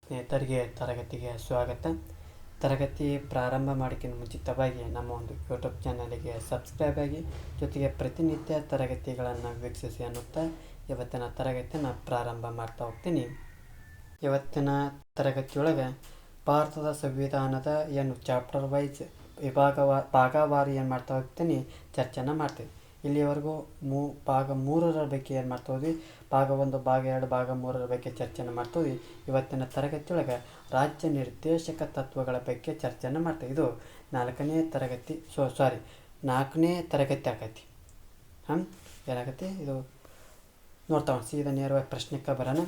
ಸ್ನೇಹಿತರಿಗೆ ತರಗತಿಗೆ ಸ್ವಾಗತ. ತರಗತಿ ಪ್ರಾರಂಭ ಮಾಡೋಕ್ಕಿಂತ ಮುಂಚಿತವಾಗಿ ನಮ್ಮ ಒಂದು ಯೂಟ್ಯೂಬ್ ಚಾನಲಿಗೆ ಸಬ್ಸ್ಕ್ರೈಬ್ ಆಗಿ, ಜೊತೆಗೆ ಪ್ರತಿನಿತ್ಯ ತರಗತಿಗಳನ್ನು ವೀಕ್ಷಿಸಿ ಅನ್ನುತ್ತಾ ಇವತ್ತಿನ ತರಗತಿಯನ್ನು ಪ್ರಾರಂಭ ಮಾಡ್ತಾ ಹೋಗ್ತೀನಿ. ಇವತ್ತಿನ ತರಗತಿಯೊಳಗೆ ಭಾರತದ ಸಂವಿಧಾನದ ಚಾಪ್ಟರ್ ವೈಸ್ ಭಾಗವಾರು ಏನು ಮಾಡ್ತಾ ಹೋಗ್ತೀನಿ, ಚರ್ಚೆನ ಮಾಡ್ತೀವಿ. ಇಲ್ಲಿವರೆಗೂ ಭಾಗ 3ರ ಬಗ್ಗೆ ಏನು ಮಾಡ್ತಾ ಹೋದ್ವಿ, ಭಾಗ 1, ಭಾಗ 2, ಭಾಗ 3ರ ಬಗ್ಗೆ ಚರ್ಚೆನ ಮಾಡ್ತಾ ಹೋದ್ವಿ. ಇವತ್ತಿನ ತರಗತಿಯೊಳಗೆ ರಾಜ್ಯ ನಿರ್ದೇಶಕ ತತ್ವಗಳ ಬಗ್ಗೆ ಚರ್ಚೆನ ಮಾಡ್ತೀವಿ. ಇದು 4ನೇ ತರಗತಿ ಆಕೈತಿ. ಏನಾಗೈತಿ ಇದು ನೋಡ್ತಾ ಸೀದಾ ನೇರವಾಗಿ ಪ್ರಶ್ನೆಗೆ ಬರೋಣ.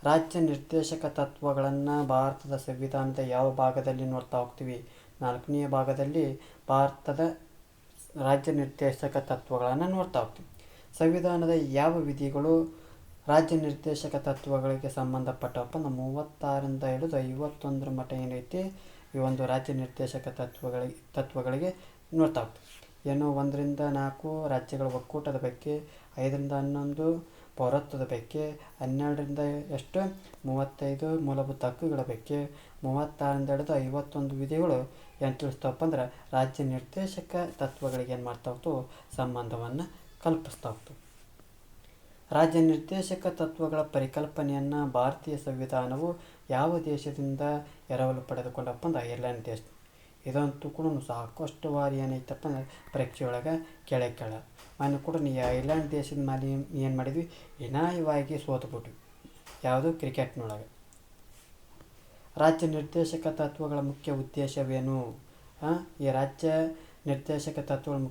ರಾಜ್ಯ ನಿರ್ದೇಶಕ ತತ್ವಗಳನ್ನು ಭಾರತದ ಸಂವಿಧಾನದ ಯಾವ ಭಾಗದಲ್ಲಿ ನೋಡ್ತಾ ಹೋಗ್ತೀವಿ? 4ನೇ ಭಾಗದಲ್ಲಿ ಭಾರತದ ರಾಜ್ಯ ನಿರ್ದೇಶಕ ತತ್ವಗಳನ್ನು ನೋಡ್ತಾ ಹೋಗ್ತೀವಿ. ಸಂವಿಧಾನದ ಯಾವ ವಿಧಿಗಳು ರಾಜ್ಯ ನಿರ್ದೇಶಕ ತತ್ವಗಳಿಗೆ ಸಂಬಂಧಪಟ್ಟವಪ್ಪ? 36ರಿಂದ ಹಿಡಿದು 51ರ ಮಟ್ಟ ಏನೈತಿ ಈ ಒಂದು ರಾಜ್ಯ ನಿರ್ದೇಶಕ ತತ್ವಗಳಿಗೆ ನೋಡ್ತಾ ಹೋಗ್ತೀವಿ. 1ರಿಂದ 4 ರಾಜ್ಯಗಳ ಒಕ್ಕೂಟದ ಬಗ್ಗೆ, 5ರಿಂದ 11 ಪೌರತ್ವದ ಬಗ್ಗೆ, 12ರಿಂದ 35 ಮೂಲಭೂತ ಹಕ್ಕುಗಳ ಬಗ್ಗೆ, 36ರಿಂದ ಹಿಡಿದು 51 ವಿಧಿಗಳು ಏನು ತಿಳಿಸ್ತಾವಪ್ಪ ಅಂದ್ರೆ ರಾಜ್ಯ ನಿರ್ದೇಶಕ ತತ್ವಗಳಿಗೆ ಏನು ಮಾಡ್ತಾ ಹೋಗ್ತವೆ, ಸಂಬಂಧವನ್ನು ಕಲ್ಪಿಸ್ತಾ ಹೋಗ್ತವೆ. ರಾಜ್ಯ ನಿರ್ದೇಶಕ ತತ್ವಗಳ ಪರಿಕಲ್ಪನೆಯನ್ನು ಭಾರತೀಯ ಸಂವಿಧಾನವು ಯಾವ ದೇಶದಿಂದ ಎರವಲು ಪಡೆದುಕೊಂಡಪ್ಪ ಅಂದ್ರೆ ಐರ್ಲೆಂಡ್ ದೇಶ. ಇದಂತೂ ಕೂಡ ಸಾಕಷ್ಟು ಬಾರಿ ಏನೈತಪ್ಪ ಅಂದ್ರೆ ಪರೀಕ್ಷೆಯೊಳಗೆ ಕೇಳ ಮೊನ್ನೆ ಕೂಡ ಈ ಐರ್ಲೆಂಡ್ ದೇಶದ ಮೇಲೆ ಏನು ಮಾಡಿದ್ವಿ, ಹೀನಾಯವಾಗಿ ಸೋತುಬಿಟ್ವಿ. ಯಾವುದು ಕ್ರಿಕೆಟ್ನೊಳಗೆ. ರಾಜ್ಯ ನಿರ್ದೇಶಕ ತತ್ವಗಳ ಮುಖ್ಯ ಉದ್ದೇಶವೇನು? ಈ ರಾಜ್ಯ ನಿರ್ದೇಶಕ ತತ್ವಗಳ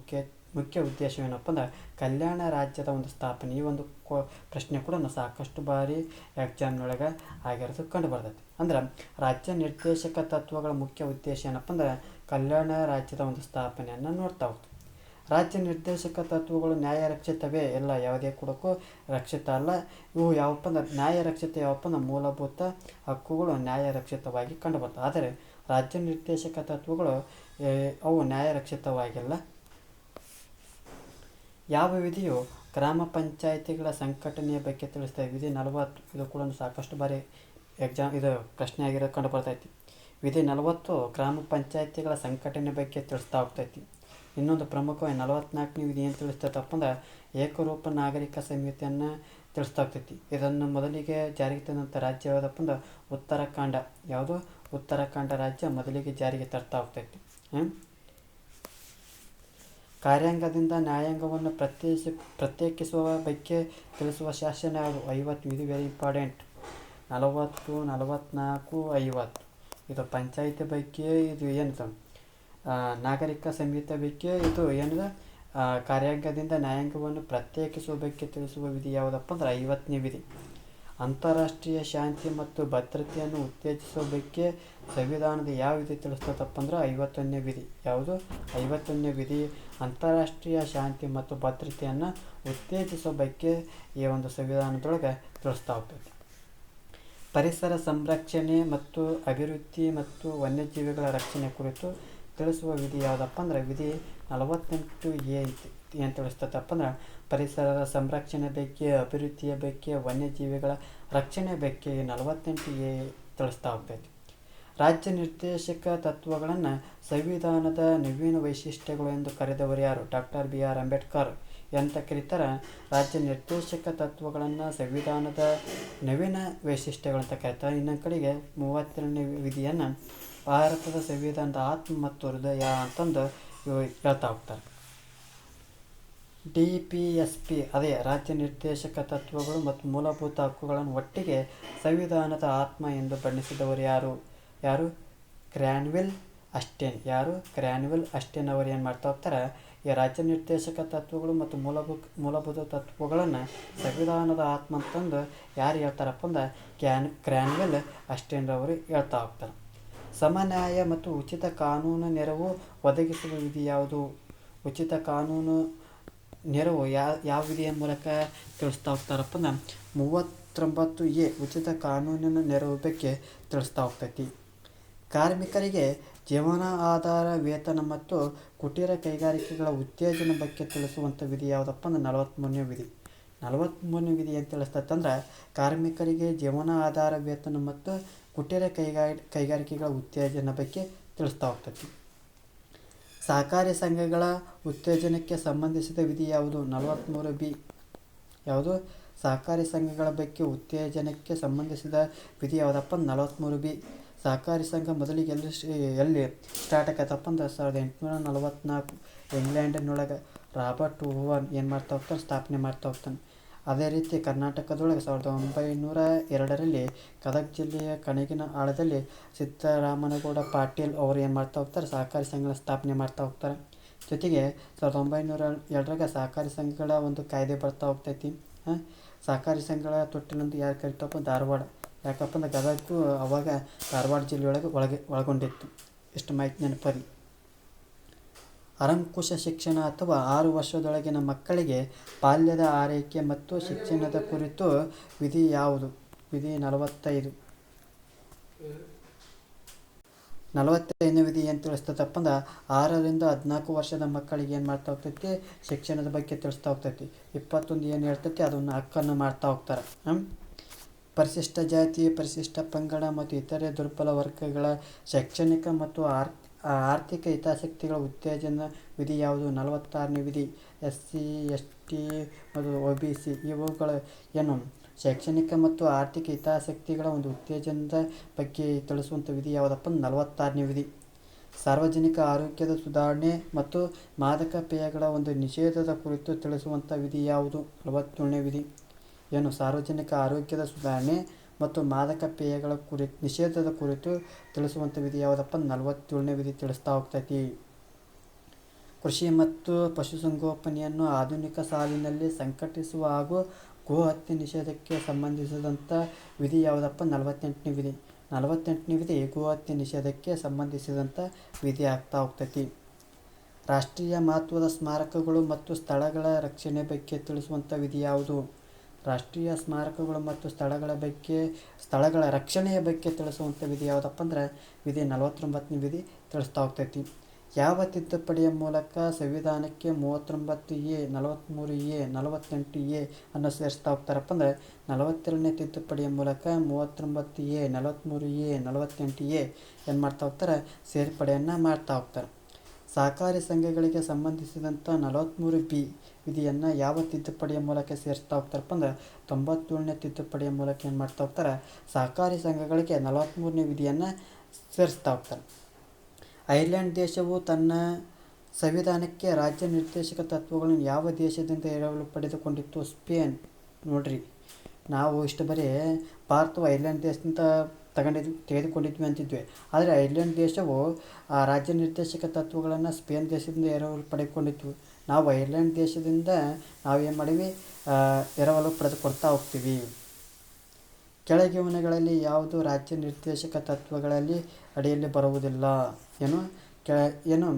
ಮುಖ್ಯ ಉದ್ದೇಶವೇನಪ್ಪ ಅಂದ್ರೆ ಕಲ್ಯಾಣ ರಾಜ್ಯದ ಒಂದು ಸ್ಥಾಪನೆ. ಈ ಒಂದು ಪ್ರಶ್ನೆ ಕೂಡ ಸಾಕಷ್ಟು ಬಾರಿ ಎಕ್ಸಾಮ್ನೊಳಗೆ ಆಗಿರೋದು ಕಂಡು ಬರ್ತೈತಿ. ಅಂದ್ರೆ ರಾಜ್ಯ ನಿರ್ದೇಶಕ ತತ್ವಗಳ ಮುಖ್ಯ ಉದ್ದೇಶ ಏನಪ್ಪ ಅಂದ್ರೆ ಕಲ್ಯಾಣ ರಾಜ್ಯದ ಒಂದು ಸ್ಥಾಪನೆಯನ್ನು ನೋಡ್ತಾ ಹೋಗ್ತೀವಿ. ರಾಜ್ಯ ನಿರ್ದೇಶಕ ತತ್ವಗಳು ನ್ಯಾಯ ರಕ್ಷಿತವೇ? ಇಲ್ಲ, ಯಾವುದೇ ಕೂಡಕ್ಕೂ ರಕ್ಷಿತ ಅಲ್ಲ. ಇವು ಯಾವಪ್ಪ ಅಂದ್ರೆ ನ್ಯಾಯ ರಕ್ಷಿತ ಯಾವಪ್ಪ ಅಂದ್ರೆ ಮೂಲಭೂತ ಹಕ್ಕುಗಳು ನ್ಯಾಯ ರಕ್ಷಿತವಾಗಿ ಕಂಡು ಬರ್ತವೆ. ಆದರೆ ರಾಜ್ಯ ನಿರ್ದೇಶಕ ತತ್ವಗಳು ಅವು ನ್ಯಾಯ ರಕ್ಷಿತವಾಗಿಲ್ಲ. ಯಾವ ವಿಧಿಯು ಗ್ರಾಮ ಪಂಚಾಯಿತಿಗಳ ಸಂಘಟನೆಯ ಬಗ್ಗೆ ತಿಳಿಸ್ತದೆ? ವಿಧಿ 40. ಇದು ಕೂಡ ಸಾಕಷ್ಟು ಬಾರಿ ಇದು ಪ್ರಶ್ನೆ ಆಗಿರೋದು ಕಂಡು ಬರ್ತೈತಿ. ವಿಧಿ 40 ಗ್ರಾಮ ಪಂಚಾಯಿತಿಗಳ ಸಂಘಟನೆ ಬಗ್ಗೆ ತಿಳಿಸ್ತಾ ಹೋಗ್ತೈತಿ. ಇನ್ನೊಂದು ಪ್ರಮುಖವಾಗಿ 44ನೇ ವಿಧಿ ಏನು ತಿಳಿಸ್ತೈತಪ್ಪ ಅಂದ್ರೆ ಏಕರೂಪ ನಾಗರಿಕ ಸಂಹಿತೆಯನ್ನು ತಿಳಿಸ್ತಾ ಹೋಗ್ತೈತಿ. ಇದನ್ನು ಮೊದಲಿಗೆ ಜಾರಿಗೆ ತಂದಂಥ ರಾಜ್ಯ ಯಾವುದಪ್ಪ ಅಂದ್ರೆ ಉತ್ತರಾಖಂಡ. ಯಾವುದು? ಉತ್ತರಾಖಂಡ ರಾಜ್ಯ ಮೊದಲಿಗೆ ಜಾರಿಗೆ ತರ್ತಾ ಹೋಗ್ತೈತಿ. ಕಾರ್ಯಾಂಗದಿಂದ ನ್ಯಾಯಾಂಗವನ್ನು ಪ್ರತ್ಯೇಕಿಸುವ ಬಗ್ಗೆ ತಿಳಿಸುವ ಶಾಸನ ಯಾವುದು? 50. ಇದು ವೆರಿ ಇಂಪಾರ್ಟೆಂಟ್. 40, 44, 50 ಇದು ಪಂಚಾಯಿತಿ ಬಗ್ಗೆ. ಇದು ಏನಿದೆ ನಾಗರಿಕ ಸಂಹಿತೆ ಬಗ್ಗೆ. ಇದು ಏನಿದೆ ಕಾರ್ಯಾಂಗದಿಂದ ನ್ಯಾಯಾಂಗವನ್ನು ಪ್ರತ್ಯೇಕಿಸುವ ಬಗ್ಗೆ ತಿಳಿಸುವ ವಿಧಿ ಯಾವುದಪ್ಪ ಅಂದ್ರೆ 50ನೇ ವಿಧಿ. ಅಂತಾರಾಷ್ಟ್ರೀಯ ಶಾಂತಿ ಮತ್ತು ಭದ್ರತೆಯನ್ನು ಉತ್ತೇಜಿಸುವ ಬಗ್ಗೆ ಸಂವಿಧಾನದ ಯಾವ ವಿಧಿ ತಿಳಿಸ್ತದಪ್ಪ ಅಂದ್ರೆ 51ನೇ ವಿಧಿ. ಯಾವುದು? 51ನೇ ವಿಧಿ ಅಂತಾರಾಷ್ಟ್ರೀಯ ಶಾಂತಿ ಮತ್ತು ಭದ್ರತೆಯನ್ನು ಉತ್ತೇಜಿಸುವ ಬಗ್ಗೆ ಈ ಒಂದು ಸಂವಿಧಾನದೊಳಗೆ ತಿಳಿಸ್ತಾ ಹೋಗ್ತೈತಿ. ಪರಿಸರ ಸಂರಕ್ಷಣೆ ಮತ್ತು ಅಭಿವೃದ್ಧಿ ಮತ್ತು ವನ್ಯಜೀವಿಗಳ ರಕ್ಷಣೆ ಕುರಿತು ತಿಳಿಸುವ ವಿಧಿ ಯಾವುದಪ್ಪ ಅಂದ್ರೆ ವಿಧಿ 48A ಏನು ತಿಳಿಸ್ತದಪ್ಪ ಅಂದ್ರೆ ಪರಿಸರದ ಸಂರಕ್ಷಣೆ ಬಗ್ಗೆ, ಅಭಿವೃದ್ಧಿಯ ಬಗ್ಗೆ, ವನ್ಯಜೀವಿಗಳ ರಕ್ಷಣೆ ಬಗ್ಗೆ 48A ತಿಳಿಸ್ತಾ ಹೋಗ್ತೈತಿ. ರಾಜ್ಯ ನಿರ್ದೇಶಕ ತತ್ವಗಳನ್ನು ಸಂವಿಧಾನದ ನವೀನ ವೈಶಿಷ್ಟ್ಯಗಳು ಎಂದು ಕರೆದವರು ಯಾರು? ಡಾಕ್ಟರ್ BR ಅಂಬೇಡ್ಕರ್ ಅಂತ ಕರೀತಾರೆ. ರಾಜ್ಯ ನಿರ್ದೇಶಕ ತತ್ವಗಳನ್ನು ಸಂವಿಧಾನದ ನವೀನ ವೈಶಿಷ್ಟ್ಯಗಳಂತ ಕರೀತಾರೆ. ಇನ್ನೊಂದು ಕಡೆಗೆ 32ನೇ ವಿಧಿಯನ್ನು ಭಾರತದ ಸಂವಿಧಾನದ ಆತ್ಮ ಮತ್ತು ಹೃದಯ ಅಂತಂದು ಹೇಳ್ತಾ ಹೋಗ್ತಾರೆ. DPSP ಅದೇ ರಾಜ್ಯ ನಿರ್ದೇಶಕ ತತ್ವಗಳು ಮತ್ತು ಮೂಲಭೂತ ಹಕ್ಕುಗಳನ್ನು ಒಟ್ಟಿಗೆ ಸಂವಿಧಾನದ ಆತ್ಮ ಎಂದು ಬಣ್ಣಿಸಿದವರು ಯಾರು? ಕ್ರಾನ್ವಿಲ್ ಅಸ್ಟೇನ್. ಯಾರು? ಕ್ರಾನ್ವಿಲ್ ಅಸ್ಟೇನ್ ಅವರು ಏನು ಮಾಡ್ತಾ ಹೋಗ್ತಾರೆ, ಈ ರಾಜ್ಯ ನಿರ್ದೇಶಕ ತತ್ವಗಳು ಮತ್ತು ಮೂಲಭೂತ ತತ್ವಗಳನ್ನು ಸಂವಿಧಾನದ ಆತ್ಮ ಅಂತಂದು ಯಾರು ಹೇಳ್ತಾರಪ್ಪ ಅಂದ್ರೆ ಕ್ರಾನ್ವಿಲ್ ಅಸ್ಟೇನ್ ಅವರು ಹೇಳ್ತಾ ಹೋಗ್ತಾರೆ. ಸಮನ್ಯಾಯ ಮತ್ತು ಉಚಿತ ಕಾನೂನು ನೆರವು ಒದಗಿಸುವ ವಿಧಿ ಯಾವುದು? ಉಚಿತ ಕಾನೂನು ನೆರವು ಯಾವ ವಿಧಿಯ ಮೂಲಕ ತಿಳಿಸ್ತಾ ಹೋಗ್ತಾರಪ್ಪ ಅಂದ್ರೆ 39A ಉಚಿತ ಕಾನೂನಿನ ನೆರವು ಬಗ್ಗೆ ತಿಳಿಸ್ತಾ ಹೋಗ್ತೈತಿ. ಕಾರ್ಮಿಕರಿಗೆ ಜೀವನ ಆಧಾರ ವೇತನ ಮತ್ತು ಕುಟೀರ ಕೈಗಾರಿಕೆಗಳ ಉತ್ತೇಜನ ಬಗ್ಗೆ ತಿಳಿಸುವಂಥ ವಿಧಿ ಯಾವುದಪ್ಪ ಅಂದ್ರೆ 43ನೇ ವಿಧಿ. 43ನೇ ವಿಧಿ ಏನು ತಿಳಿಸ್ತೈತಂದ್ರೆ ಕಾರ್ಮಿಕರಿಗೆ ಜೀವನ ಆಧಾರ ವೇತನ ಮತ್ತು ಕುಟೀರ ಕೈಗಾರಿಕೆಗಳ ಉತ್ತೇಜನ ಬಗ್ಗೆ ತಿಳಿಸ್ತಾ ಹೋಗ್ತೈತಿ. ಸಹಕಾರಿ ಸಂಘಗಳ ಉತ್ತೇಜನಕ್ಕೆ ಸಂಬಂಧಿಸಿದ ವಿಧಿ ಯಾವುದು? 43B. ಯಾವುದು? ಸಹಕಾರಿ ಸಂಘಗಳ ಬಗ್ಗೆ ಉತ್ತೇಜನಕ್ಕೆ ಸಂಬಂಧಿಸಿದ ವಿಧಿ ಯಾವುದಪ್ಪ? 43B. ಸಹಕಾರಿ ಸಂಘ ಮೊದಲಿಗೆ ಎಲ್ಲಿ ಸ್ಟಾರ್ಟ್ ಆಗತ್ತಪ್ಪ ಅಂದ್ರೆ 1844 ಇಂಗ್ಲೆಂಡಿನೊಳಗೆ ರಾಬರ್ಟ್ ಓವನ್ ಏನು ಮಾಡ್ತಾ ಹೋಗ್ತಾನೆ? ಸ್ಥಾಪನೆ ಮಾಡ್ತಾ ಹೋಗ್ತಾನೆ. ಅದೇ ರೀತಿ ಕರ್ನಾಟಕದೊಳಗೆ 1902ರಲ್ಲಿ ಗದಗ ಜಿಲ್ಲೆಯ ಕಣಗಿನ ಆಳದಲ್ಲಿ ಸಿದ್ದರಾಮನಗೌಡ ಪಾಟೀಲ್ ಅವರು ಏನು ಮಾಡ್ತಾ ಹೋಗ್ತಾರೆ? ಸಹಕಾರಿ ಸಂಘಗಳ ಸ್ಥಾಪನೆ ಮಾಡ್ತಾ ಹೋಗ್ತಾರೆ. ಜೊತೆಗೆ 1902ರಾಗ ಸಹಕಾರಿ ಸಂಘಗಳ ಒಂದು ಕಾಯ್ದೆ ಬರ್ತಾ ಹೋಗ್ತೈತಿ. ಸಹಕಾರಿ ಸಂಘಗಳ ತೊಟ್ಟಿಲಂದು ಯಾರು ಕರಿತಪ್ಪ? ಧಾರವಾಡ. ಯಾಕಪ್ಪ ಅಂದ್ರೆ ಗದಗು ಅವಾಗ ಧಾರವಾಡ ಜಿಲ್ಲೆಯೊಳಗೆ ಒಳಗೊಂಡಿತ್ತು. ಇಷ್ಟು ಮಾಹಿತಿ ನೆನಪಲ್ಲಿ. ಅರಂಕುಶ ಶಿಕ್ಷಣ ಅಥವಾ 6 ವರ್ಷದೊಳಗಿನ ಮಕ್ಕಳಿಗೆ ಬಾಲ್ಯದ ಆರೈಕೆ ಮತ್ತು ಶಿಕ್ಷಣದ ಕುರಿತು ವಿಧಿ ಯಾವುದು? ವಿಧಿ 45. 45ನೇ ವಿಧಿ ಏನು ತಿಳಿಸ್ತದಪ್ಪ ಅಂದ್ರೆ 6ರಿಂದ 14 ವರ್ಷದ ಮಕ್ಕಳಿಗೆ ಏನು ಮಾಡ್ತಾ ಹೋಗ್ತೈತಿ? ಶಿಕ್ಷಣದ ಬಗ್ಗೆ ತಿಳಿಸ್ತಾ ಹೋಗ್ತೈತಿ. 21 ಏನು ಹೇಳ್ತೈತಿ? ಅದನ್ನು ಹಕ್ಕನ್ನು ಮಾಡ್ತಾ ಹೋಗ್ತಾರೆ. ಪರಿಶಿಷ್ಟ ಜಾತಿ, ಪರಿಶಿಷ್ಟ ಪಂಗಡ ಮತ್ತು ಇತರೆ ದುರ್ಬಲ ವರ್ಗಗಳ ಶೈಕ್ಷಣಿಕ ಮತ್ತು ಆರ್ಥಿಕ ಹಿತಾಸಕ್ತಿಗಳ ಉತ್ತೇಜನ ವಿಧಿ ಯಾವುದು? 46ನೇ ವಿಧಿ. SC ST ಮತ್ತು OBC ಇವುಗಳ ಏನು ಶೈಕ್ಷಣಿಕ ಮತ್ತು ಆರ್ಥಿಕ ಹಿತಾಸಕ್ತಿಗಳ ಒಂದು ಉತ್ತೇಜನದ ಬಗ್ಗೆ ತಿಳಿಸುವಂಥ ವಿಧಿ ಯಾವುದಪ್ಪ? 46ನೇ ವಿಧಿ. ಸಾರ್ವಜನಿಕ ಆರೋಗ್ಯದ ಸುಧಾರಣೆ ಮತ್ತು ಮಾದಕ ಪೇಯಗಳ ಒಂದು ನಿಷೇಧದ ಕುರಿತು ತಿಳಿಸುವಂಥ ವಿಧಿ ಯಾವುದು? 47ನೇ ವಿಧಿ. ಏನು ಸಾರ್ವಜನಿಕ ಆರೋಗ್ಯದ ಸುಧಾರಣೆ ಮತ್ತು ಮಾದಕ ಪೇಯಗಳ ನಿಷೇಧದ ಕುರಿತು ತಿಳಿಸುವಂಥ ವಿಧಿ ಯಾವುದಪ್ಪ? 47ನೇ ವಿಧಿ ತಿಳಿಸ್ತಾ ಹೋಗ್ತೈತಿ. ಕೃಷಿ ಮತ್ತು ಪಶುಸಂಗೋಪನೆಯನ್ನು ಆಧುನಿಕ ಸಾಲಿನಲ್ಲಿ ಸಂಘಟಿಸುವ ಹಾಗೂ ಗೋಹತ್ಯೆ ನಿಷೇಧಕ್ಕೆ ಸಂಬಂಧಿಸಿದಂಥ ವಿಧಿ ಯಾವುದಪ್ಪ? 48ನೇ ವಿಧಿ. 48ನೇ ವಿಧಿ ಗೋಹತ್ಯೆ ನಿಷೇಧಕ್ಕೆ ಸಂಬಂಧಿಸಿದಂಥ ವಿಧಿ ಆಗ್ತಾ ಹೋಗ್ತೈತಿ. ರಾಷ್ಟ್ರೀಯ ಮಹತ್ವದ ಸ್ಮಾರಕಗಳು ಮತ್ತು ಸ್ಥಳಗಳ ರಕ್ಷಣೆ ಬಗ್ಗೆ ತಿಳಿಸುವಂಥ ವಿಧಿ ಯಾವುದು? ರಾಷ್ಟ್ರೀಯ ಸ್ಮಾರಕಗಳು ಮತ್ತು ಸ್ಥಳಗಳ ರಕ್ಷಣೆಯ ಬಗ್ಗೆ ತಿಳಿಸುವಂಥ ವಿಧಿ ಯಾವುದಪ್ಪ ಅಂದ್ರೆ ವಿಧಿ 49ನೇ ವಿಧಿ ತಿಳಿಸ್ತಾ ಹೋಗ್ತೈತಿ. ಯಾವ ತಿದ್ದುಪಡಿಯ ಮೂಲಕ ಸಂವಿಧಾನಕ್ಕೆ 39A, 43A, 48A ಅನ್ನು ಸೇರಿಸ್ತಾ ಹೋಗ್ತಾರಪ್ಪ ಅಂದ್ರೆ 42ನೇ ತಿದ್ದುಪಡಿಯ ಮೂಲಕ 39A, 43A, 48A ಏನು ಮಾಡ್ತಾ ಹೋಗ್ತಾರೆ? ಸೇರ್ಪಡೆಯನ್ನು ಮಾಡ್ತಾ ಹೋಗ್ತಾರೆ. ಸಹಕಾರಿ ಸಂಘಗಳಿಗೆ ಸಂಬಂಧಿಸಿದಂಥ 43B ವಿಧಿಯನ್ನು ಯಾವ ತಿದ್ದುಪಡಿಯ ಮೂಲಕ ಸೇರಿಸ್ತಾ ಹೋಗ್ತಾರಪ್ಪ ಅಂದ್ರೆ 97ನೇ ತಿದ್ದುಪಡಿಯ ಮೂಲಕ ಏನು ಮಾಡ್ತಾ ಹೋಗ್ತಾರೆ? ಸಹಕಾರಿ ಸಂಘಗಳಿಗೆ 43ನೇ ವಿಧಿಯನ್ನು ಸೇರಿಸ್ತಾ ಹೋಗ್ತಾರೆ. ಐರ್ಲೆಂಡ್ ದೇಶವು ತನ್ನ ಸಂವಿಧಾನಕ್ಕೆ ರಾಜ್ಯ ನಿರ್ದೇಶಕ ತತ್ವಗಳನ್ನು ಯಾವ ದೇಶದಿಂದ ಎರವಲು ಪಡೆದುಕೊಂಡಿತ್ತು? ಸ್ಪೇನ್. ನೋಡ್ರಿ, ನಾವು ಇಷ್ಟು ಬರೀ ಭಾರತವು ಐರ್ಲೆಂಡ್ ದೇಶದಿಂದ ತೆಗೆದುಕೊಂಡಿದ್ವಿ ಅಂತಿದ್ವಿ. ಆದರೆ ಐರ್ಲೆಂಡ್ ದೇಶವು ಆ ರಾಜ್ಯ ನಿರ್ದೇಶಕ ತತ್ವಗಳನ್ನು ಸ್ಪೇನ್ ದೇಶದಿಂದ ಎರವಲು ಪಡೆದುಕೊಂಡಿದ್ವಿ. ನಾವು ಐರ್ಲೆಂಡ್ ದೇಶದಿಂದ ನಾವೇನು ಮಾಡೀವಿ? ಎರವಲು ಪಡೆದುಕೊಳ್ತಾ ಹೋಗ್ತೀವಿ. ಕೆಳಗಿನವುಗಳಲ್ಲಿ ಯಾವುದು ರಾಜ್ಯ ನಿರ್ದೇಶಕ ತತ್ವಗಳಲ್ಲಿ ಅಡಿಯಲ್ಲಿ ಬರುವುದಿಲ್ಲ? ಏನು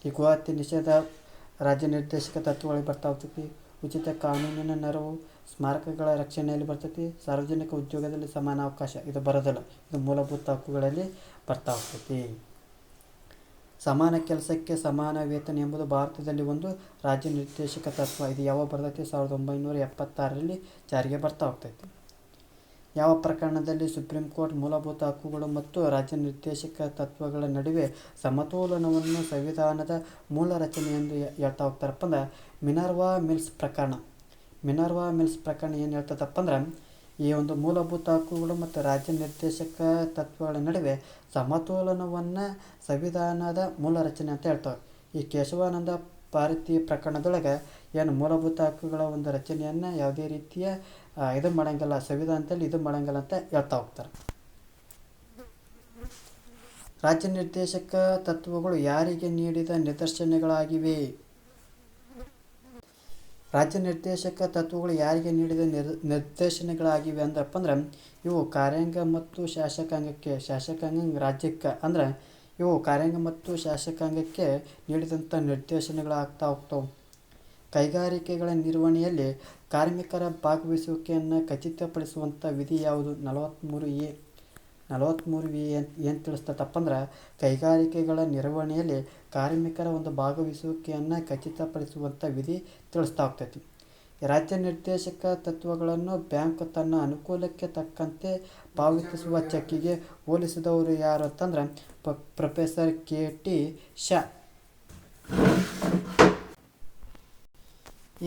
ಈ ಗೋಹತ್ಯೆ ನಿಷೇಧ ರಾಜ್ಯ ನಿರ್ದೇಶಕ ತತ್ವಗಳಿಗೆ ಬರ್ತಾ ಹೋಗ್ತೈತಿ. ಉಚಿತ ಕಾನೂನಿನ ನೆರವು ಸ್ಮಾರಕಗಳ ರಕ್ಷಣೆಯಲ್ಲಿ ಬರ್ತೈತಿ. ಸಾರ್ವಜನಿಕ ಉದ್ಯೋಗದಲ್ಲಿ ಸಮಾನ ಅವಕಾಶ ಇದು ಬರೋದಿಲ್ಲ. ಇದು ಮೂಲಭೂತ ಹಕ್ಕುಗಳಲ್ಲಿ ಬರ್ತಾ ಹೋಗ್ತೈತಿ. ಸಮಾನ ಕೆಲಸಕ್ಕೆ ಸಮಾನ ವೇತನ ಎಂಬುದು ಭಾರತದಲ್ಲಿ ಒಂದು ರಾಜ್ಯ ನಿರ್ದೇಶಕ ತತ್ವ. ಇದು ಯಾವಾಗ ಬರ್ತೈತಿ? 1976ರಲ್ಲಿ ಜಾರಿಗೆ ಬರ್ತಾ ಹೋಗ್ತೈತಿ. ಯಾವ ಪ್ರಕರಣದಲ್ಲಿ ಸುಪ್ರೀಂ ಕೋರ್ಟ್ ಮೂಲಭೂತ ಹಕ್ಕುಗಳು ಮತ್ತು ರಾಜ್ಯ ನಿರ್ದೇಶಕ ತತ್ವಗಳ ನಡುವೆ ಸಮತೋಲನವನ್ನು ಸಂವಿಧಾನದ ಮೂಲ ರಚನೆ ಎಂದು ಹೇಳ್ತಾ ಹೋಗ್ತಾರಪ್ಪ ಅಂದ್ರೆ ಮಿನರ್ವಾ ಮಿಲ್ಸ್ ಪ್ರಕರಣ. ಮಿನರ್ವಾ ಮಿಲ್ಸ್ ಪ್ರಕರಣ ಏನು ಹೇಳ್ತದಪ್ಪ ಅಂದ್ರೆ ಈ ಒಂದು ಮೂಲಭೂತ ಹಕ್ಕುಗಳು ಮತ್ತು ರಾಜ್ಯ ನಿರ್ದೇಶಕ ತತ್ವಗಳ ನಡುವೆ ಸಮತೋಲನವನ್ನು ಸಂವಿಧಾನದ ಮೂಲ ರಚನೆ ಅಂತ ಹೇಳ್ತಾರೆ. ಈ ಕೇಶವಾನಂದ ಭಾರತಿ ಪ್ರಕರಣದೊಳಗೆ ಏನು ಮೂಲಭೂತ ಹಕ್ಕುಗಳ ಒಂದು ರಚನೆಯನ್ನು ಯಾವುದೇ ರೀತಿಯ ಇದು ಮಾಡೋಂಗಿಲ್ಲ, ಸಂವಿಧಾನದಲ್ಲಿ ಇದು ಮಾಡೋಂಗಿಲ್ಲ ಅಂತ ಹೇಳ್ತಾ ಹೋಗ್ತಾರೆ. ರಾಜ್ಯ ನಿರ್ದೇಶಕ ತತ್ವಗಳು ಯಾರಿಗೆ ನೀಡಿದ ನಿದರ್ಶನಗಳಾಗಿವೆ? ರಾಜ್ಯ ನಿರ್ದೇಶಕ ತತ್ವಗಳು ಯಾರಿಗೆ ನೀಡಿದ ನಿರ್ದೇಶನಗಳಾಗಿವೆ ಅಂದ್ರಪ್ಪ ಅಂದ್ರೆ ಇವು ಕಾರ್ಯಾಂಗ ಮತ್ತು ಶಾಸಕಾಂಗಕ್ಕೆ, ಶಾಸಕಾಂಗ ರಾಜ್ಯಕ್ಕೆ ಅಂದ್ರೆ ಇವು ಕಾರ್ಯಾಂಗ ಮತ್ತು ಶಾಸಕಾಂಗಕ್ಕೆ ನೀಡಿದಂಥ ನಿರ್ದೇಶನಗಳಾಗ್ತಾ ಹೋಗ್ತವೆ. ಕೈಗಾರಿಕೆಗಳ ನಿರ್ವಹಣೆಯಲ್ಲಿ ಕಾರ್ಮಿಕರ ಭಾಗವಹಿಸುವಿಕೆಯನ್ನು ಖಚಿತಪಡಿಸುವಂಥ ವಿಧಿ ಯಾವುದು? 43A. 43A ಏನು ತಿಳಿಸ್ತದಪ್ಪ ಅಂದ್ರೆ ಕೈಗಾರಿಕೆಗಳ ನಿರ್ವಹಣೆಯಲ್ಲಿ ಕಾರ್ಮಿಕರ ಒಂದು ಭಾಗವಹಿಸುವಿಕೆಯನ್ನು ಖಚಿತಪಡಿಸುವಂಥ ವಿಧಿ ತಿಳಿಸ್ತಾ ಹೋಗ್ತೈತಿ. ರಾಜ್ಯ ನಿರ್ದೇಶಕ ತತ್ವಗಳನ್ನು ಬ್ಯಾಂಕ್ ತನ್ನ ಅನುಕೂಲಕ್ಕೆ ತಕ್ಕಂತೆ ಪಾವತಿಸುವ ಚೆಕ್ಕಿಗೆ ಹೋಲಿಸಿದವರು ಯಾರು ಅಂತಂದ್ರೆ ಪ್ರೊಫೆಸರ್ ಕೆ.ಟಿ. ಶಾ.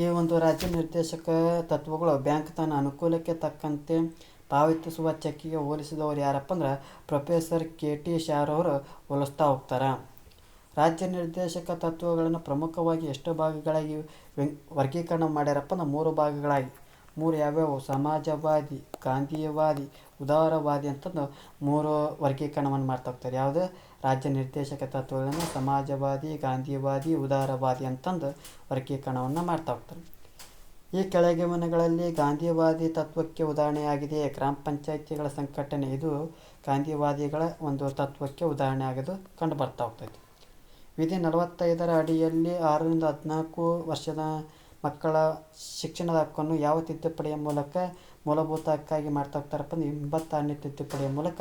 ಈ ಒಂದು ರಾಜ್ಯ ನಿರ್ದೇಶಕ ತತ್ವಗಳು ಬ್ಯಾಂಕ್ ತನ್ನ ಅನುಕೂಲಕ್ಕೆ ತಕ್ಕಂತೆ ಪಾವತಿಸುವ ಚೆಕ್ಕಿಗೆ ಹೋಲಿಸಿದವರು ಯಾರಪ್ಪ ಅಂದ್ರೆ ಪ್ರೊಫೆಸರ್ ಕೆ.ಟಿ. ಶಾರವರು ಹೋಲಿಸ್ತಾ ಹೋಗ್ತಾರೆ. ರಾಜ್ಯ ನಿರ್ದೇಶಕ ತತ್ವಗಳನ್ನು ಪ್ರಮುಖವಾಗಿ ಎಷ್ಟು ಭಾಗಗಳಾಗಿ ವರ್ಗೀಕರಣ ಮಾಡ್ಯಾರಪ್ಪ ಅಂದ್ರೆ 3 ಭಾಗಗಳಾಗಿ. 3 ಯಾವ್ಯಾವು? ಸಮಾಜವಾದಿ, ಗಾಂಧಿಯವಾದಿ, ಉದಾರವಾದಿ ಅಂತಂದು 3 ವರ್ಗೀಕರಣವನ್ನು ಮಾಡ್ತಾ ಹೋಗ್ತಾರೆ. ಯಾವುದು? ರಾಜ್ಯ ನಿರ್ದೇಶಕ ತತ್ವಗಳನ್ನು ಸಮಾಜವಾದಿ, ಗಾಂಧಿಯವಾದಿ, ಉದಾರವಾದಿ ಅಂತಂದು ವರ್ಗೀಕರಣವನ್ನು ಮಾಡ್ತಾ ಹೋಗ್ತಾರೆ. ಈ ಕೆಳಗಿನಗಳಲ್ಲಿ ಗಾಂಧಿಯವಾದಿ ತತ್ವಕ್ಕೆ ಉದಾಹರಣೆಯಾಗಿದೆ ಗ್ರಾಮ ಪಂಚಾಯಿತಿಗಳ ಸಂಘಟನೆ. ಇದು ಗಾಂಧಿವಾದಿಗಳ ಒಂದು ತತ್ವಕ್ಕೆ ಉದಾಹರಣೆ ಆಗೋದು ಕಂಡು ಬರ್ತಾ ಹೋಗ್ತೈತಿ. ವಿಧಿ 45ರ ಅಡಿಯಲ್ಲಿ 6ರಿಂದ 14 ವರ್ಷದ ಮಕ್ಕಳ ಶಿಕ್ಷಣದ ಹಕ್ಕನ್ನು ಯಾವ ತಿದ್ದುಪಡಿಯ ಮೂಲಕ ಮೂಲಭೂತ ಹಕ್ಕಾಗಿ ಮಾಡ್ತಾ ಹೋಗ್ತಾರಪ್ಪ ಅಂದ್ರೆ 86ನೇ ತಿದ್ದುಪಡಿಯ ಮೂಲಕ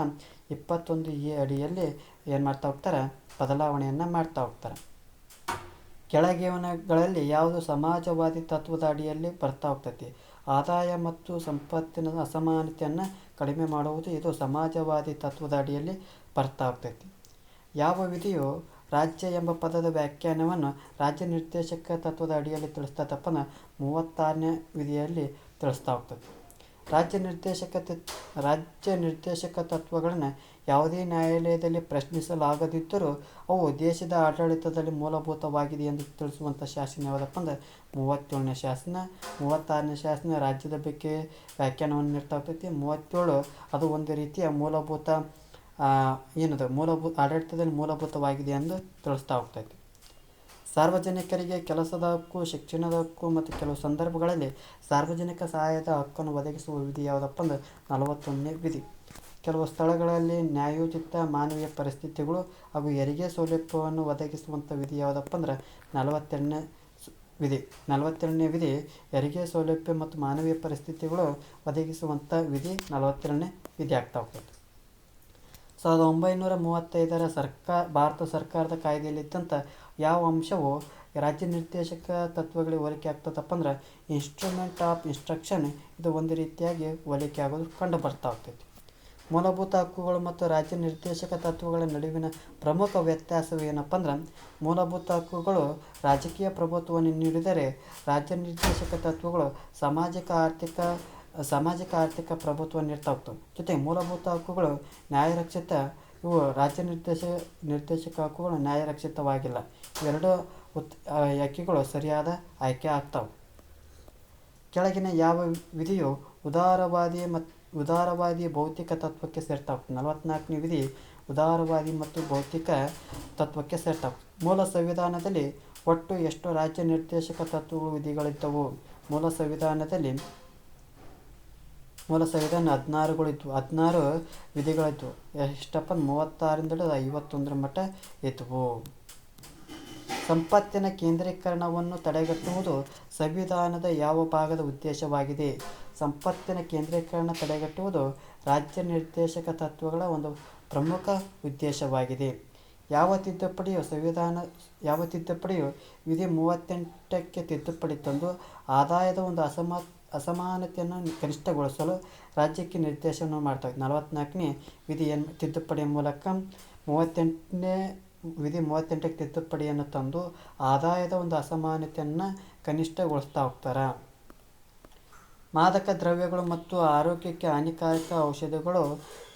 21A ಅಡಿಯಲ್ಲಿ ಏನು ಮಾಡ್ತಾ ಹೋಗ್ತಾರೆ? ಬದಲಾವಣೆಯನ್ನು ಮಾಡ್ತಾ ಹೋಗ್ತಾರೆ. ಕೆಳಗಿನಗಳಲ್ಲಿ ಯಾವುದು ಸಮಾಜವಾದಿ ತತ್ವದ ಅಡಿಯಲ್ಲಿ ಬರ್ತಾ ಹೋಗ್ತೈತಿ? ಆದಾಯ ಮತ್ತು ಸಂಪತ್ತಿನ ಅಸಮಾನತೆಯನ್ನು ಕಡಿಮೆ ಮಾಡುವುದು ಇದು ಸಮಾಜವಾದಿ ತತ್ವದ ಅಡಿಯಲ್ಲಿ ಬರ್ತಾ ಹೋಗ್ತೈತಿ. ಯಾವ ವಿಧಿಯು ರಾಜ್ಯ ಎಂಬ ಪದದ ವ್ಯಾಖ್ಯಾನವನ್ನು ರಾಜ್ಯ ನಿರ್ದೇಶಕ ತತ್ವದ ಅಡಿಯಲ್ಲಿ ತಿಳಿಸ್ತದಪ್ಪ ಅಂದ್ರೆ 36ನೇ ವಿಧಿಯಲ್ಲಿ ತಿಳಿಸ್ತಾ ಹೋಗ್ತದೆ. ರಾಜ್ಯ ನಿರ್ದೇಶಕ ತತ್ವಗಳನ್ನು ಯಾವುದೇ ನ್ಯಾಯಾಲಯದಲ್ಲಿ ಪ್ರಶ್ನಿಸಲಾಗದಿದ್ದರೂ ಅವು ದೇಶದ ಆಡಳಿತದಲ್ಲಿ ಮೂಲಭೂತವಾಗಿದೆ ಎಂದು ತಿಳಿಸುವಂಥ ಶಾಸನ ಯಾವುದಪ್ಪ ಅಂದ್ರೆ 37ನೇ ಶಾಸನ. 36ನೇ ಶಾಸನ ರಾಜ್ಯದ ಬಗ್ಗೆ ವ್ಯಾಖ್ಯಾನವನ್ನು ನೀಡ್ತಾ ಹೋಗ್ತೈತಿ. 37 ಅದು ಒಂದು ರೀತಿಯ ಮೂಲಭೂತ ಆಡಳಿತದಲ್ಲಿ ಮೂಲಭೂತವಾಗಿದೆ ಎಂದು ತಿಳಿಸ್ತಾ ಹೋಗ್ತೈತಿ. ಸಾರ್ವಜನಿಕರಿಗೆ ಕೆಲಸದ ಹಕ್ಕು, ಶಿಕ್ಷಣದ ಹಕ್ಕು ಮತ್ತು ಕೆಲವು ಸಂದರ್ಭಗಳಲ್ಲಿ ಸಾರ್ವಜನಿಕ ಸಹಾಯದ ಹಕ್ಕನ್ನು ಒದಗಿಸುವ ವಿಧಿ ಯಾವುದಪ್ಪ ಅಂದ್ರೆ 41ನೇ ವಿಧಿ. ಕೆಲವು ಸ್ಥಳಗಳಲ್ಲಿ ನ್ಯಾಯೋಚಿತ ಮಾನವೀಯ ಪರಿಸ್ಥಿತಿಗಳು ಹಾಗೂ ಹೆರಿಗೆ ಸೌಲಭ್ಯವನ್ನು ಒದಗಿಸುವಂಥ ವಿಧಿ ಯಾವುದಪ್ಪ ಅಂದ್ರೆ 42ನೇ ವಿಧಿ. 42ನೇ ವಿಧಿ ಹೆರಿಗೆ ಸೌಲಭ್ಯ ಮತ್ತು ಮಾನವೀಯ ಪರಿಸ್ಥಿತಿಗಳು ಒದಗಿಸುವಂಥ ವಿಧಿ 42ನೇ ವಿಧಿ ಆಗ್ತಾ ಹೋಗ್ತದೆ. 1935ರ ಭಾರತ ಸರ್ಕಾರದ ಕಾಯ್ದೆಯಲ್ಲಿದ್ದಂಥ ಯಾವ ಅಂಶವು ರಾಜ್ಯ ನಿರ್ದೇಶಕ ತತ್ವಗಳಿಗೆ ಹೋಲಿಕೆ ಆಗ್ತದಪ್ಪ ಅಂದ್ರೆ ಇನ್ಸ್ಟ್ರೂಮೆಂಟ್ ಆಫ್ ಇನ್ಸ್ಟ್ರಕ್ಷನ್. ಇದು ಒಂದು ರೀತಿಯಾಗಿ ಹೋಲಿಕೆ ಆಗೋದು ಕಂಡು ಬರ್ತಾ ಹೋಗ್ತೈತಿ. ಮೂಲಭೂತ ಹಕ್ಕುಗಳು ಮತ್ತು ರಾಜ್ಯ ನಿರ್ದೇಶಕ ತತ್ವಗಳ ನಡುವಿನ ಪ್ರಮುಖ ವ್ಯತ್ಯಾಸವೇನಪ್ಪ ಅಂದ್ರೆ ಮೂಲಭೂತ ಹಕ್ಕುಗಳು ರಾಜಕೀಯ ಪ್ರಭುತ್ವವನ್ನು ನೀಡಿದರೆ ರಾಜ್ಯ ನಿರ್ದೇಶಕ ತತ್ವಗಳು ಸಾಮಾಜಿಕ ಆರ್ಥಿಕ ಪ್ರಭುತ್ವವನ್ನು ನೀಡ್ತಾ ಹೋಗ್ತವೆ. ಜೊತೆಗೆ ಮೂಲಭೂತ ಹಕ್ಕುಗಳು ನ್ಯಾಯರಕ್ಷಿತ. ಇವು ರಾಜ್ಯ ನಿರ್ದೇಶಕ ಹಕ್ಕುಗಳು ನ್ಯಾಯರಕ್ಷಿತವಾಗಿಲ್ಲ. ಇವೆರಡು ಆಯ್ಕೆಗಳು ಸರಿಯಾದ ಆಯ್ಕೆ ಆಗ್ತವೆ. ಕೆಳಗಿನ ಯಾವ ವಿಧಿಯು ಉದಾರವಾದಿ ಭೌತಿಕ ತತ್ವಕ್ಕೆ ಸೇರ್ತಾ ಹೋಗ್ತದೆ? 44ನೇ ವಿಧಿ ಉದಾರವಾದಿ ಮತ್ತು ಭೌತಿಕ ತತ್ವಕ್ಕೆ ಸೇರ್ತಾ ಹೋಗ್ತದೆ. ಮೂಲ ಸಂವಿಧಾನದಲ್ಲಿ ಒಟ್ಟು ಎಷ್ಟು ರಾಜ್ಯ ನಿರ್ದೇಶಕ ತತ್ವಗಳು ವಿಧಿಗಳಿದ್ದವು? ಮೂಲ ಸಂವಿಧಾನ 16ಗಳಿದ್ವು. 16 ವಿಧಿಗಳಿದ್ವು. ಎಷ್ಟಪ್ಪ? 36ರಿಂದ 51 ಮಟ್ಟ ಇದ್ವು. ಸಂಪತ್ತಿನ ಕೇಂದ್ರೀಕರಣವನ್ನು ತಡೆಗಟ್ಟುವುದು ಸಂವಿಧಾನದ ಯಾವ ಭಾಗದ ಉದ್ದೇಶವಾಗಿದೆ? ಸಂಪತ್ತಿನ ಕೇಂದ್ರೀಕರಣ ತಡೆಗಟ್ಟುವುದು ರಾಜ್ಯ ನಿರ್ದೇಶಕ ತತ್ವಗಳ ಒಂದು ಪ್ರಮುಖ ಉದ್ದೇಶವಾಗಿದೆ. ಯಾವ ತಿದ್ದುಪಡಿಯು ವಿಧಿ 38ಕ್ಕೆ ತಿದ್ದುಪಡಿ ತಂದು ಆದಾಯದ ಒಂದು ಅಸಮಾನತೆಯನ್ನು ಕನಿಷ್ಠಗೊಳಿಸಲು ರಾಜ್ಯಕ್ಕೆ ನಿರ್ದೇಶನ ಮಾಡ್ತವೆ? 44ನೇ ವಿಧಿ ತಿದ್ದುಪಡಿಯ ಮೂಲಕ 38ನೇ ವಿಧಿ 38ಕ್ಕೆ ತಿದ್ದುಪಡಿಯನ್ನು ತಂದು ಆದಾಯದ ಒಂದು ಅಸಮಾನತೆಯನ್ನು ಕನಿಷ್ಠಗೊಳಿಸ್ತಾ ಹೋಗ್ತಾರೆ. ಮಾದಕ ದ್ರವ್ಯಗಳು ಮತ್ತು ಆರೋಗ್ಯಕ್ಕೆ ಹಾನಿಕಾರಕ ಔಷಧಿಗಳು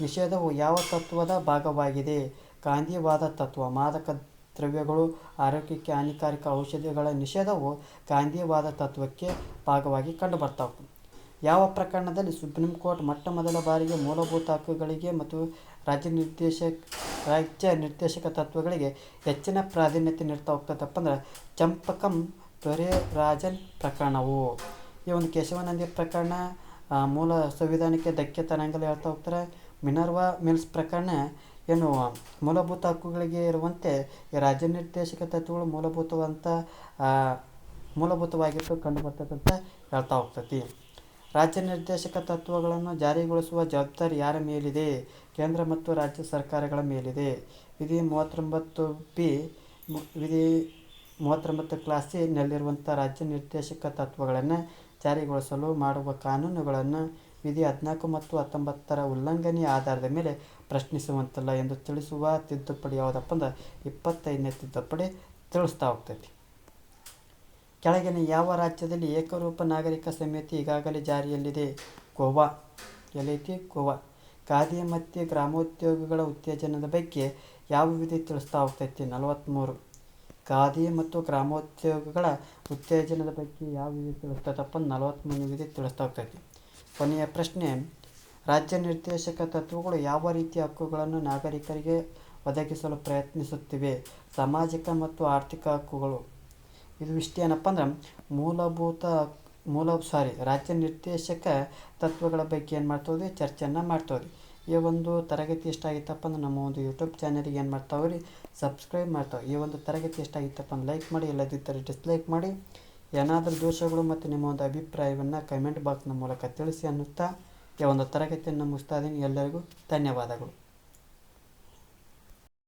ನಿಷೇಧವು ಯಾವ ತತ್ವದ ಭಾಗವಾಗಿದೆ? ಗಾಂಧಿವಾದ ತತ್ವ. ಮಾದಕ ದ್ರವ್ಯಗಳು, ಆರೋಗ್ಯಕ್ಕೆ ಹಾನಿಕಾರಕ ಔಷಧಿಗಳ ನಿಷೇಧವು ಗಾಂಧಿವಾದ ತತ್ವಕ್ಕೆ ಭಾಗವಾಗಿ ಕಂಡು ಬರ್ತಾ ಹೋಗ್ತದೆ. ಯಾವ ಪ್ರಕರಣದಲ್ಲಿ ಸುಪ್ರೀಂ ಕೋರ್ಟ್ ಮೊಟ್ಟ ಮೊದಲ ಬಾರಿಗೆ ಮೂಲಭೂತ ಹಕ್ಕುಗಳಿಗೆ ಮತ್ತು ರಾಜ್ಯ ನಿರ್ದೇಶಕ ತತ್ವಗಳಿಗೆ ಹೆಚ್ಚಿನ ಪ್ರಾಧಾನ್ಯತೆ ನೀಡ್ತಾ ಹೋಗ್ತದಪ್ಪ ಅಂದ್ರೆ ಚಂಪಕಂ ದೊರೆರಾಜನ್ ಪ್ರಕರಣವು. ಈ ಒಂದು ಕೇಶವಾನಂದಿ ಪ್ರಕರಣ ಮೂಲ ಸಂವಿಧಾನಕ್ಕೆ ಧಕ್ಕೆ ತರಂಗಲ್ಲಿ ಹೇಳ್ತಾ ಹೋಗ್ತಾರೆ. ಮಿನರ್ವಾ ಮಿಲ್ಸ್ ಪ್ರಕರಣ ಏನು ಮೂಲಭೂತ ಹಕ್ಕುಗಳಿಗೆ ಇರುವಂತೆ ರಾಜ್ಯ ನಿರ್ದೇಶಕ ತತ್ವಗಳು ಮೂಲಭೂತವಾಗಿಟ್ಟು ಕಂಡು ಬರ್ತದಂತ ಹೇಳ್ತಾ ಹೋಗ್ತೈತಿ. ರಾಜ್ಯ ನಿರ್ದೇಶಕ ತತ್ವಗಳನ್ನು ಜಾರಿಗೊಳಿಸುವ ಜವಾಬ್ದಾರಿ ಯಾರ ಮೇಲಿದೆ? ಕೇಂದ್ರ ಮತ್ತು ರಾಜ್ಯ ಸರ್ಕಾರಗಳ ಮೇಲಿದೆ. ವಿಧಿ 39B ವಿಧಿ 39 ಕ್ಲಾಸ್ ನಲ್ಲಿರುವಂಥ ರಾಜ್ಯ ನಿರ್ದೇಶಕ ತತ್ವಗಳನ್ನು ಜಾರಿಗೊಳಿಸಲು ಮಾಡುವ ಕಾನೂನುಗಳನ್ನು ವಿಧಿ 14 ಮತ್ತು 19ರ ಉಲ್ಲಂಘನೆಯ ಆಧಾರದ ಮೇಲೆ ಪ್ರಶ್ನಿಸುವಂತಿಲ್ಲ ಎಂದು ತಿಳಿಸುವ ತಿದ್ದುಪಡಿ ಯಾವುದಪ್ಪ ಅಂದ್ರೆ 25ನೇ ತಿದ್ದುಪಡಿ ತಿಳಿಸ್ತಾ ಹೋಗ್ತೈತಿ. ಕೆಳಗಿನ ಯಾವ ರಾಜ್ಯದಲ್ಲಿ ಏಕರೂಪ ನಾಗರಿಕ ಸಂಹಿತೆ ಈಗಾಗಲೇ ಜಾರಿಯಲ್ಲಿದೆ? ಗೋವಾ. ಎಲ್ಲೈತಿ? ಗೋವಾ. ಖಾದಿ ಮತ್ತು ಗ್ರಾಮೋದ್ಯೋಗಗಳ ಉತ್ತೇಜನದ ಬಗ್ಗೆ ಯಾವ ವಿಧಿ ತಿಳಿಸ್ತಾ ಹೋಗ್ತೈತಿ? 43. ಖಾದಿ ಮತ್ತು ಗ್ರಾಮೋದ್ಯೋಗಗಳ ಉತ್ತೇಜನದ ಬಗ್ಗೆ ಯಾವ ವಿಧಿ ತಿಳಿಸ್ತೈತಪ್ಪ? 43ನೇ ವಿಧಿ ತಿಳಿಸ್ತಾ ಹೋಗ್ತೈತಿ. ಕೊನೆಯ ಪ್ರಶ್ನೆ, ರಾಜ್ಯ ನಿರ್ದೇಶಕ ತತ್ವಗಳು ಯಾವ ರೀತಿಯ ಹಕ್ಕುಗಳನ್ನು ನಾಗರಿಕರಿಗೆ ಒದಗಿಸಲು ಪ್ರಯತ್ನಿಸುತ್ತಿವೆ? ಸಾಮಾಜಿಕ ಮತ್ತು ಆರ್ಥಿಕ ಹಕ್ಕುಗಳು. ಇದು ಇಷ್ಟೇನಪ್ಪ ಅಂದ್ರೆ ರಾಜ್ಯ ನಿರ್ದೇಶಕ ತತ್ವಗಳ ಬಗ್ಗೆ ಏನು ಮಾಡ್ತಾವ್ರಿ? ಚರ್ಚೆಯನ್ನು ಮಾಡ್ತಾವ್ರಿ. ಈ ಒಂದು ತರಗತಿ ಇಷ್ಟ ಆಗಿತ್ತಪ್ಪ ಅಂದ್ರೆ ನಮ್ಮ ಒಂದು ಯೂಟ್ಯೂಬ್ ಚಾನಲ್ಗೆ ಏನು ಮಾಡ್ತಾವ್ರಿ? ಸಬ್ಸ್ಕ್ರೈಬ್ ಮಾಡ್ತಾವೆ. ಈ ಒಂದು ತರಗತಿ ಇಷ್ಟ ಆಗಿತ್ತಪ್ಪ ಅಂದ್ರೆ ಲೈಕ್ ಮಾಡಿ, ಇಲ್ಲದಿದ್ದರೆ ಡಿಸ್ಲೈಕ್ ಮಾಡಿ. ಏನಾದರೂ ದೋಷಗಳು ಮತ್ತು ನಿಮ್ಮ ಒಂದು ಅಭಿಪ್ರಾಯವನ್ನು ಕಮೆಂಟ್ ಬಾಕ್ಸ್ನ ಮೂಲಕ ತಿಳಿಸಿ ಅನ್ನುತ್ತಾ ಈ ಒಂದು ತರಗತಿಯನ್ನು ಮುಗಿಸ್ತಾ ಇದ್ದೀನಿ. ಎಲ್ಲರಿಗೂ ಧನ್ಯವಾದಗಳು.